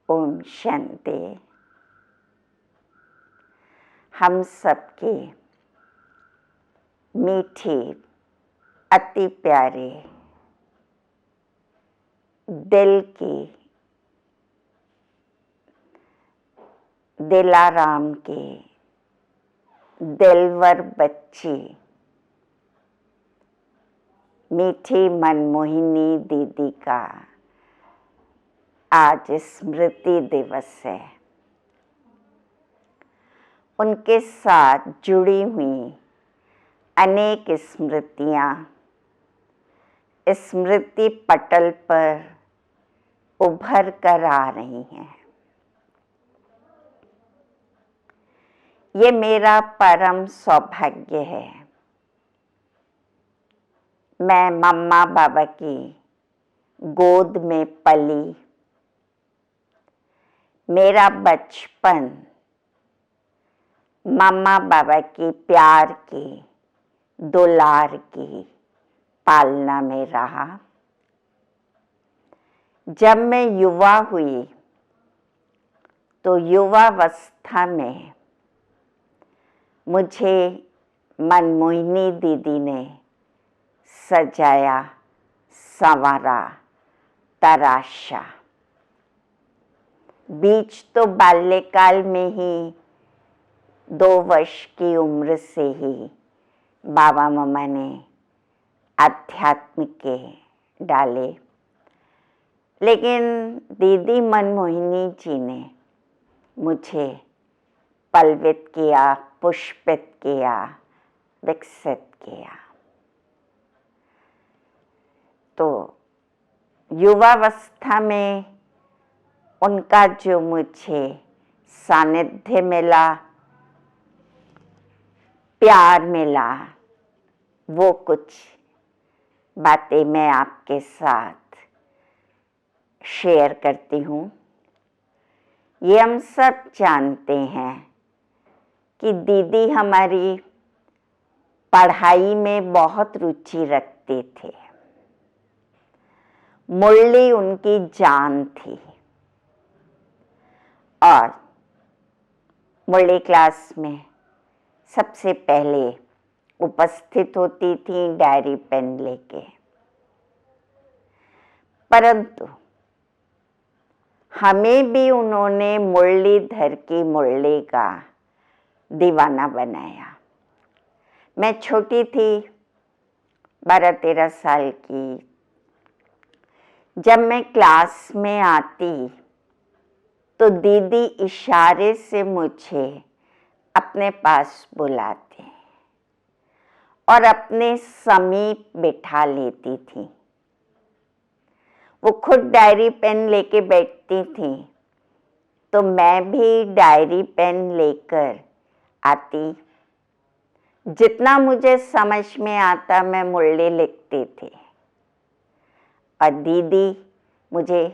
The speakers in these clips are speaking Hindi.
ओम शांति। हम सबके मीठे अति प्यारे दिल के दिलाराम के दिलवर बच्चे मीठी मनमोहिनी दीदी का आज स्मृति दिवस है। उनके साथ जुड़ी हुई अनेक स्मृतियाँ स्मृति पटल पर उभर कर आ रही हैं। ये मेरा परम सौभाग्य है। मैं मम्मा बाबा की गोद में पली। मेरा बचपन मम्मा बाबा की प्यार की दुलार की पालना में रहा। जब मैं युवा हुई तो युवावस्था में मुझे मनमोहिनी दीदी ने सजाया, संवारा, तराशा। बीच तो बाल्यकाल में ही 2 वर्ष की उम्र से ही बाबा मम्मा ने आध्यात्म के डाले, लेकिन दीदी मनमोहिनी जी ने मुझे पल्वित किया, पुष्पित किया, विकसित किया। तो युवावस्था में उनका जो मुझे सानिध्य मिला, प्यार मिला, वो कुछ बातें मैं आपके साथ शेयर करती हूँ। ये हम सब जानते हैं कि दीदी हमारी पढ़ाई में बहुत रुचि रखते थे। मुरली उनकी जान थी और मुरली क्लास में सबसे पहले उपस्थित होती थी डायरी पेन लेके। परंतु हमें भी उन्होंने मुरलीधर की मुरली का दीवाना बनाया। मैं छोटी थी, 12-13 साल की। जब मैं क्लास में आती तो दीदी इशारे से मुझे अपने पास बुलाते और अपने समीप बिठा लेती थी। वो खुद डायरी पेन लेके बैठती थी तो मैं भी डायरी पेन लेकर आती। जितना मुझे समझ में आता मैं मुरली लिखती थी और दीदी मुझे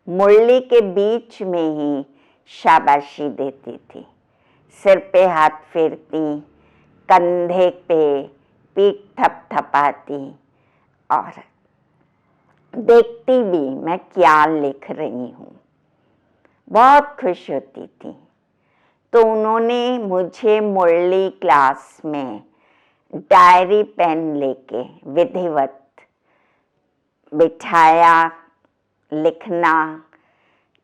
मुरली के बीच में ही शाबाशी देती थी। सिर पे हाथ फेरती, कंधे पे पीठ थपथपाती और देखती भी मैं क्या लिख रही हूँ। बहुत खुश होती थी। तो उन्होंने मुझे मुरली क्लास में डायरी पेन लेके विधिवत बिठाया, लिखना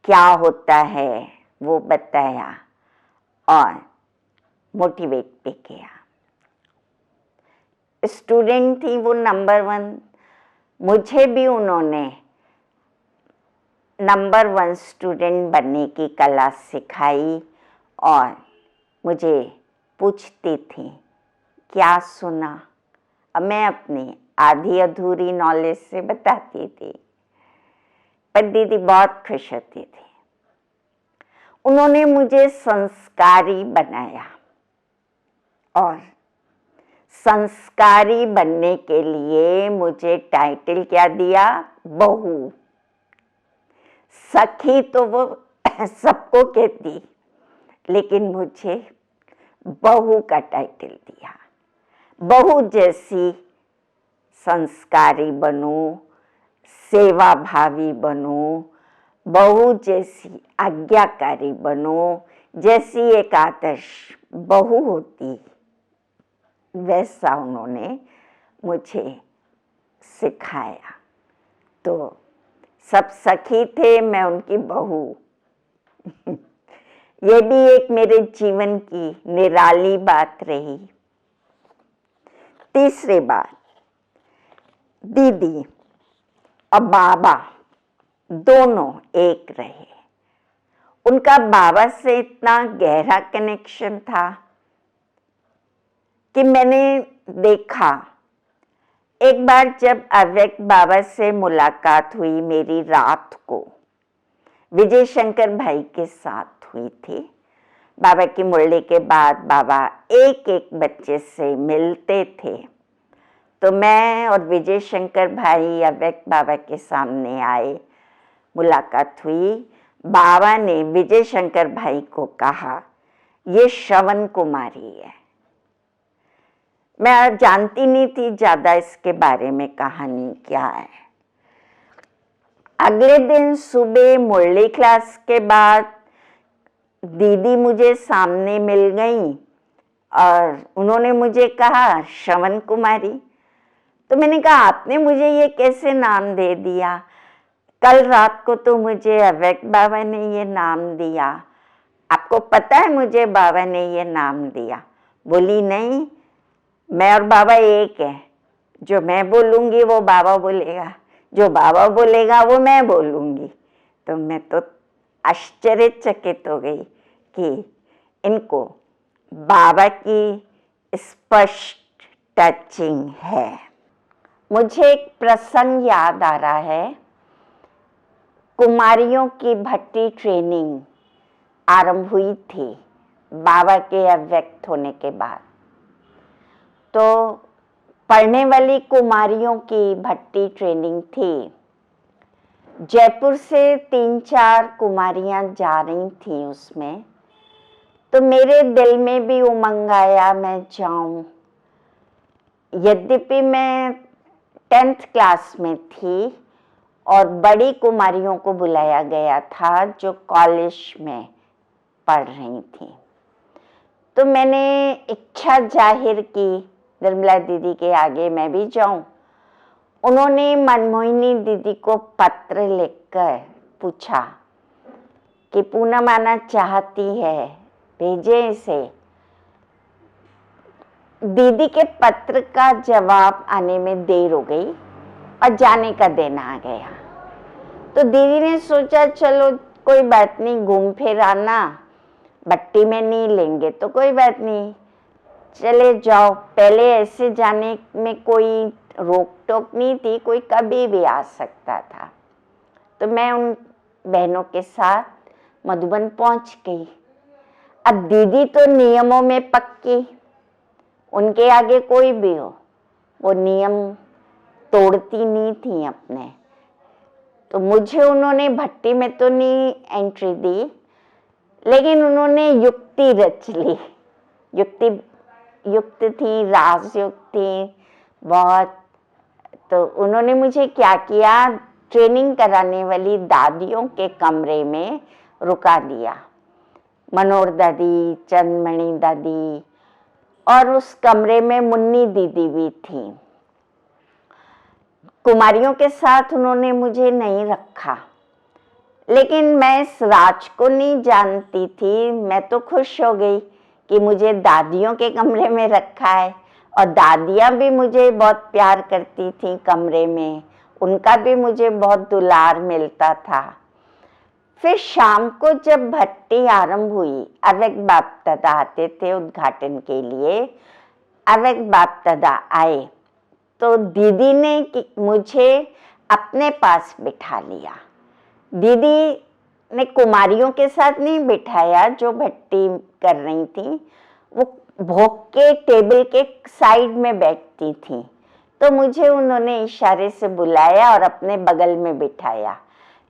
क्या होता है वो बताया और मोटिवेट भी किया। स्टूडेंट थी वो नंबर 1। मुझे भी उन्होंने नंबर 1 स्टूडेंट बनने की कला सिखाई और मुझे पूछती थी क्या सुना। अब मैं अपनी आधी अधूरी नॉलेज से बताती थी, पर दीदी बहुत खुश होती थी। उन्होंने मुझे संस्कारी बनाया और संस्कारी बनने के लिए मुझे टाइटल क्या दिया? बहू। सखी तो वो सबको कहती, लेकिन मुझे बहू का टाइटल दिया। बहू जैसी संस्कारी बनूं, सेवा भावी बनूं, बहू जैसी आज्ञाकारी बनो, जैसी एक आदर्श बहू होती वैसा उन्होंने मुझे सिखाया। तो सब सखी थे, मैं उनकी बहू। ये भी एक मेरे जीवन की निराली बात रही। तीसरी बात, दीदी और बाबा दोनों एक रहे। उनका बाबा से इतना गहरा कनेक्शन था कि मैंने देखा, एक बार जब अव्यक्त बाबा से मुलाकात हुई मेरी रात को, विजय शंकर भाई के साथ हुई थी। बाबा की मुरली के बाद बाबा एक एक बच्चे से मिलते थे। तो मैं और विजय शंकर भाई अव्यक्त बाबा के सामने आए, मुलाकात हुई। बाबा ने विजय शंकर भाई को कहा, ये श्रवण कुमारी है। मैं जानती नहीं थी ज़्यादा इसके बारे में, कहानी क्या है। अगले दिन सुबह मुरली क्लास के बाद दीदी मुझे सामने मिल गई और उन्होंने मुझे कहा, श्रवण कुमारी। तो मैंने कहा, आपने मुझे ये कैसे नाम दे दिया? कल रात को तो मुझे अव्यक्त बाबा ने ये नाम दिया। आपको पता है मुझे बाबा ने ये नाम दिया? बोली, नहीं, मैं और बाबा एक है। जो मैं बोलूँगी वो बाबा बोलेगा, जो बाबा बोलेगा वो मैं बोलूँगी। तो मैं तो आश्चर्यचकित हो गई कि इनको बाबा की स्पष्ट टचिंग है। मुझे एक प्रसंग याद आ रहा है। कुमारियों की भट्टी ट्रेनिंग आरंभ हुई थी बाबा के अव्यक्त होने के बाद। तो पढ़ने वाली कुमारियों की भट्टी ट्रेनिंग थी। जयपुर से 3-4 कुमारियां जा रही थी उसमें। तो मेरे दिल में भी उमंग आया, मैं जाऊं। यद्यपि मैं 10th क्लास में थी और बड़ी कुमारियों को बुलाया गया था जो कॉलेज में पढ़ रही थी। तो मैंने इच्छा जाहिर की निर्मला दीदी के आगे मैं भी जाऊं। उन्होंने मनमोहिनी दीदी को पत्र लिखकर पूछा कि पूनम आना चाहती है, भेजे इसे। दीदी के पत्र का जवाब आने में देर हो गई और जाने का दिन आ गया। तो दीदी ने सोचा, चलो कोई बात नहीं, घूम फिर आना, भट्टी में नहीं लेंगे तो कोई बात नहीं, चले जाओ। पहले ऐसे जाने में कोई रोक टोक नहीं थी, कोई कभी भी आ सकता था। तो मैं उन बहनों के साथ मधुबन पहुंच गई। अब दीदी तो नियमों में पक्की, उनके आगे कोई भी हो वो नियम तोड़ती नहीं थी अपने। तो मुझे उन्होंने भट्टी में तो नहीं एंट्री दी, लेकिन उन्होंने युक्ति रच ली। युक्त थी, राजयुक्त थी बहुत। तो उन्होंने मुझे क्या किया, ट्रेनिंग कराने वाली दादियों के कमरे में रुका दिया। मनोहर दादी, चंदमणि दादी और उस कमरे में मुन्नी दीदी भी थी। कुमारियों के साथ उन्होंने मुझे नहीं रखा, लेकिन मैं इस राज को नहीं जानती थी। मैं तो खुश हो गई कि मुझे दादियों के कमरे में रखा है, और दादियाँ भी मुझे बहुत प्यार करती थी कमरे में, उनका भी मुझे बहुत दुलार मिलता था। फिर शाम को जब भट्टी आरंभ हुई, अव्यक्त बाप दादा आते थे उद्घाटन के लिए। अव्यक्त बाप दादा आए तो दीदी ने मुझे अपने पास बिठा लिया। दीदी ने कुमारियों के साथ नहीं बिठाया जो भट्टी कर रही थी, वो भोग के टेबल के साइड में बैठती थी। तो मुझे उन्होंने इशारे से बुलाया और अपने बगल में बिठाया।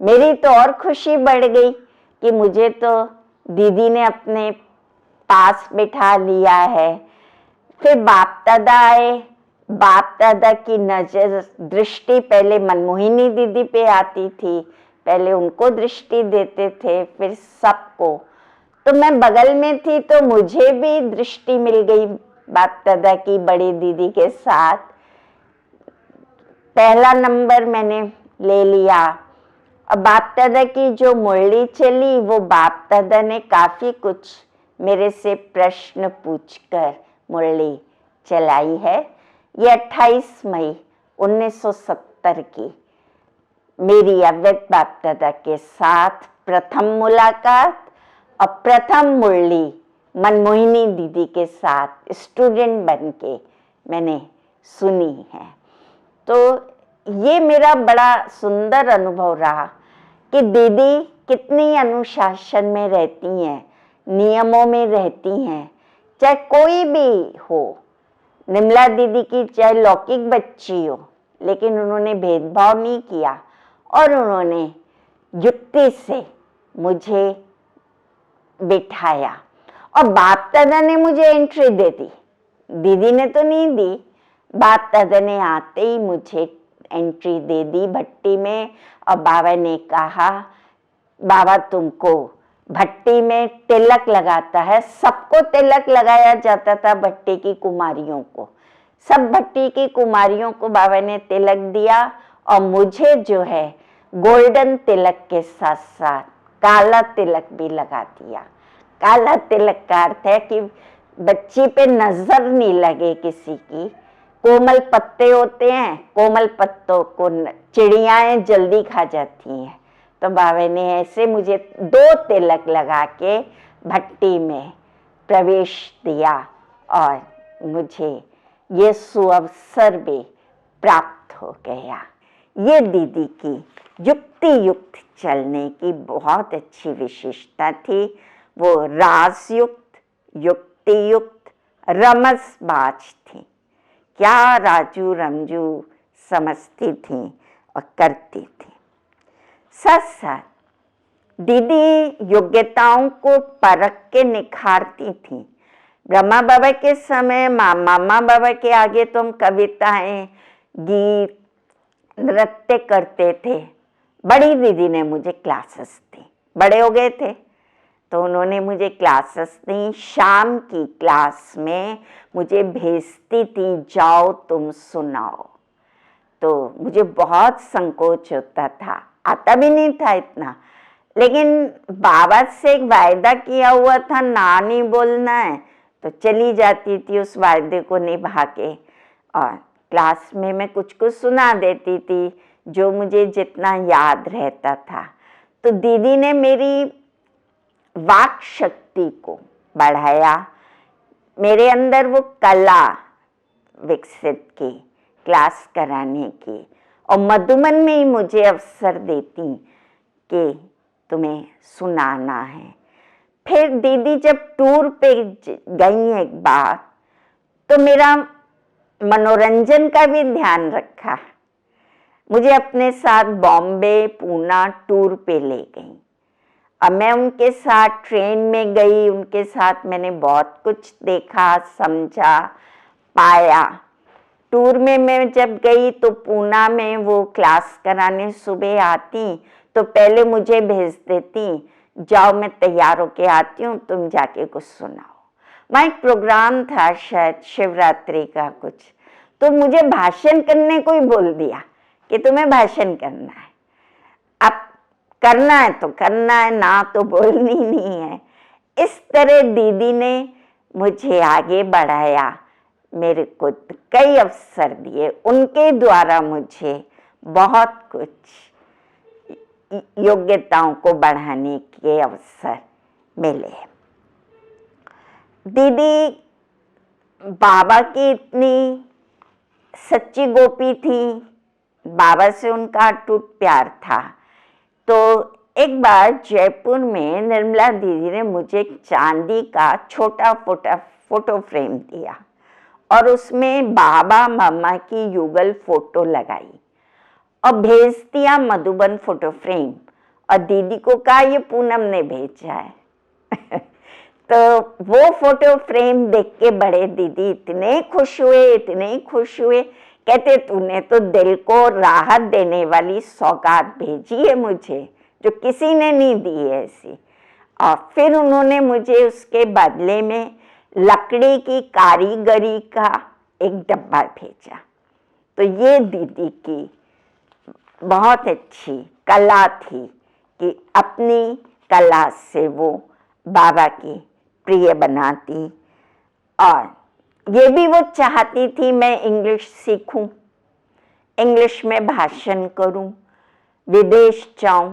मेरी तो और खुशी बढ़ गई कि मुझे तो दीदी ने अपने पास बिठा लिया है। फिर बाप दादा आए। बाप दादा की नजर दृष्टि पहले मनमोहिनी दीदी पे आती थी, पहले उनको दृष्टि देते थे, फिर सबको। तो मैं बगल में थी तो मुझे भी दृष्टि मिल गई बाप दादा की बड़ी दीदी के साथ। पहला नंबर मैंने ले लिया। अब बाप दादा की जो मुरली चली वो बाप दादा ने काफ़ी कुछ मेरे से प्रश्न पूछकर मुरली चलाई है। ये 28 मई 1970 की मेरी अव्यक्त बाप दादा के साथ प्रथम मुलाकात और प्रथम मुरली मनमोहिनी दीदी के साथ स्टूडेंट बन के मैंने सुनी है। तो ये मेरा बड़ा सुंदर अनुभव रहा कि दीदी कितनी अनुशासन में रहती हैं, नियमों में रहती हैं, चाहे कोई भी हो। निर्मला दीदी की चाहे लौकिक बच्ची हो, लेकिन उन्होंने भेदभाव नहीं किया और उन्होंने युक्ति से मुझे बिठाया। और बाप दादा ने मुझे एंट्री दे दी, दीदी ने तो नहीं दी। बाप दादा ने आते ही मुझे एंट्री दे दी भट्टी में। और बाबा ने कहा, बाबा तुमको भट्टी में तिलक लगाता है। सबको तिलक लगाया जाता था, भट्टी की कुमारियों को, सब भट्टी की कुमारियों को बाबा ने तिलक दिया। और मुझे जो है गोल्डन तिलक के साथ साथ काला तिलक भी लगा दिया। काला तिलक का अर्थ है कि बच्ची पे नजर नहीं लगे किसी की। कोमल पत्ते होते हैं, कोमल पत्तों को चिड़ियाएं जल्दी खा जाती हैं। तो बाबा ने ऐसे मुझे 2 तिलक लगा के भट्टी में प्रवेश दिया और मुझे ये सुअवसर भी प्राप्त हो गया। ये दीदी की युक्ति युक्त चलने की बहुत अच्छी विशेषता थी। वो राजयुक्त, युक्ति युक्त, रमसबाज थी। क्या राजू रमजू समझती थी और करती थी। साथ साथ दीदी योग्यताओं को परख के निखारती थी। ब्रह्मा बाबा के समय मामा बाबा के आगे तो हम कविताएं, गीत, नृत्य करते थे। बड़ी दीदी ने मुझे क्लासेस दी, बड़े हो गए थे तो उन्होंने मुझे क्लासेस दी। शाम की क्लास में मुझे भेजती थी, जाओ तुम सुनाओ। तो मुझे बहुत संकोच होता था, आता भी नहीं था इतना, लेकिन बाबा से एक वायदा किया हुआ था, ना नहीं बोलना है, तो चली जाती थी उस वायदे को निभा के। और क्लास में मैं कुछ कुछ सुना देती थी जो मुझे जितना याद रहता था। तो दीदी ने मेरी वाक शक्ति को बढ़ाया, मेरे अंदर वो कला विकसित की क्लास कराने की। और मधुबन में ही मुझे अवसर देती कि तुम्हें सुनाना है। फिर दीदी जब टूर पे गई एक बार तो मेरा मनोरंजन का भी ध्यान रखा। मुझे अपने साथ बॉम्बे, पूना टूर पे ले गई। अब मैं उनके साथ ट्रेन में गई, उनके साथ मैंने बहुत कुछ देखा, समझा, पाया। टूर में मैं जब गई तो पूना में वो क्लास कराने सुबह आती तो पहले मुझे भेज देती, जाओ मैं तैयार होके आती हूँ, तुम जाके कुछ सुनाओ। वहाँ एक प्रोग्राम था शायद शिवरात्रि का कुछ, तो मुझे भाषण करने को ही बोल दिया कि तुम्हें भाषण करना है। अब करना है तो करना है, ना तो बोलनी नहीं है। इस तरह दीदी ने मुझे आगे बढ़ाया, मेरे को कई अवसर दिए। उनके द्वारा मुझे बहुत कुछ योग्यताओं को बढ़ाने के अवसर मिले। दीदी बाबा की इतनी सच्ची गोपी थी, बाबा से उनका अटूट प्यार था। तो एक बार जयपुर में निर्मला दीदी ने मुझे एक चांदी का छोटा फोटो फ्रेम दिया और उसमें बाबा मामा की युगल फोटो लगाई और भेज दिया मधुबन फोटो फ्रेम। और दीदी को कहा ये पूनम ने भेजा है। तो वो फोटो फ्रेम देख के बड़े दीदी इतने खुश हुए, इतने खुश हुए कहते तूने तो दिल को राहत देने वाली सौगात भेजी है मुझे, जो किसी ने नहीं दी है ऐसी। और फिर उन्होंने मुझे उसके बदले में लकड़ी की कारीगरी का एक डब्बा भेजा। तो ये दीदी की बहुत अच्छी कला थी कि अपनी कला से वो बाबा की प्रिय बनाती। और ये भी वो चाहती थी मैं इंग्लिश सीखूं, इंग्लिश में भाषण करूं, विदेश जाऊं।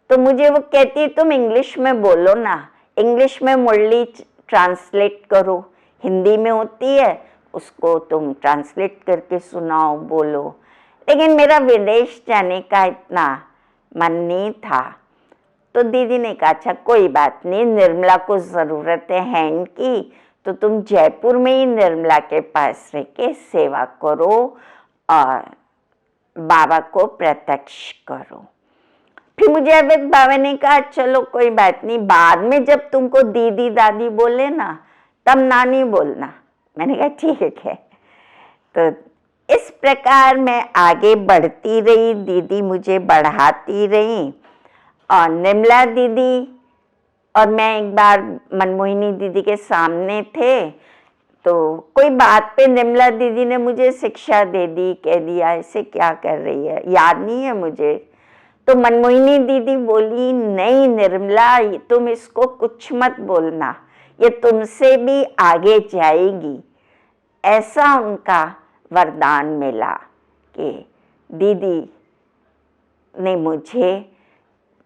तो मुझे वो कहती तुम इंग्लिश में बोलो ना, इंग्लिश में मुरली ट्रांसलेट करो, हिंदी में होती है उसको तुम ट्रांसलेट करके सुनाओ, बोलो। लेकिन मेरा विदेश जाने का इतना मन नहीं था। तो दीदी ने कहा अच्छा कोई बात नहीं, निर्मला को ज़रूरत है हैंड की, तो तुम जयपुर में ही निर्मला के पास रह के सेवा करो और बाबा को प्रत्यक्ष करो। फिर मुझे अवैध बाबा ने कहा चलो कोई बात नहीं, बाद में जब तुमको दीदी दादी बोले ना तब नानी बोलना। मैंने कहा ठीक है। तो इस प्रकार मैं आगे बढ़ती रही, दीदी मुझे बढ़ाती रही। और निर्मला दीदी और मैं एक बार मनमोहिनी दीदी के सामने थे, तो कोई बात पे निर्मला दीदी ने मुझे शिक्षा दे दी, कह दिया ऐसे क्या कर रही है, याद नहीं है मुझे। तो मनमोहिनी दीदी बोली नहीं निर्मला तुम इसको कुछ मत बोलना, ये तुमसे भी आगे जाएगी। ऐसा उनका वरदान मिला कि दीदी ने मुझे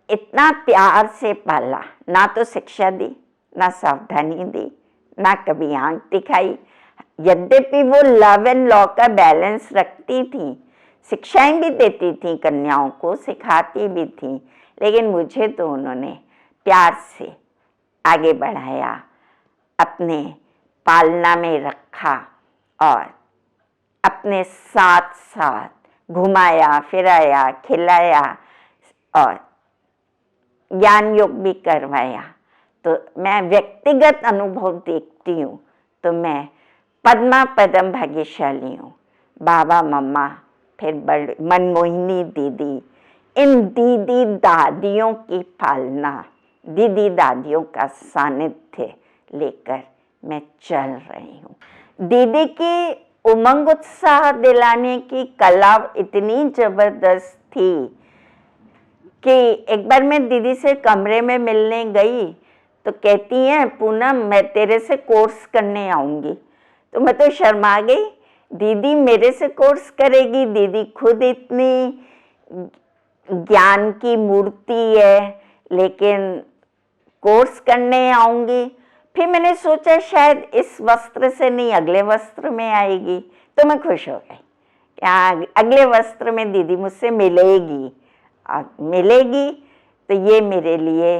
इतना प्यार से पाला, ना तो शिक्षा दी, ना सावधानी दी, ना कभी आंख दिखाई। यद्यपि वो लव एंड लॉ का बैलेंस रखती थी, शिक्षाएं भी देती थी, कन्याओं को सिखाती भी थी, लेकिन मुझे तो उन्होंने प्यार से आगे बढ़ाया, अपने पालना में रखा और अपने साथ साथ घुमाया फिराया खिलाया और ज्ञान योग भी करवाया। तो मैं व्यक्तिगत अनुभव देखती हूँ तो मैं पद्मा पदम भाग्यशाली हूँ। बाबा मम्मा, फिर बड़े मनमोहिनी दीदी, इन दीदी दादियों की पालना, दीदी दादियों का सानिध्य लेकर मैं चल रही हूँ। दीदी की उमंग उत्साह दिलाने की कला इतनी जबरदस्त थी कि एक बार मैं दीदी से कमरे में मिलने गई तो कहती हैं पूनम मैं तेरे से कोर्स करने आऊँगी। तो मैं तो शर्मा गई, दीदी मेरे से कोर्स करेगी, दीदी खुद इतनी ज्ञान की मूर्ति है लेकिन कोर्स करने आऊँगी। फिर मैंने सोचा शायद इस वस्त्र से नहीं अगले वस्त्र में आएगी, तो मैं खुश हो गई कि अगले वस्त्र में दीदी मुझसे मिलेगी। मिलेगी तो ये मेरे लिए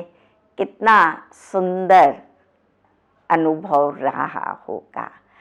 कितना सुंदर अनुभव रहा होगा।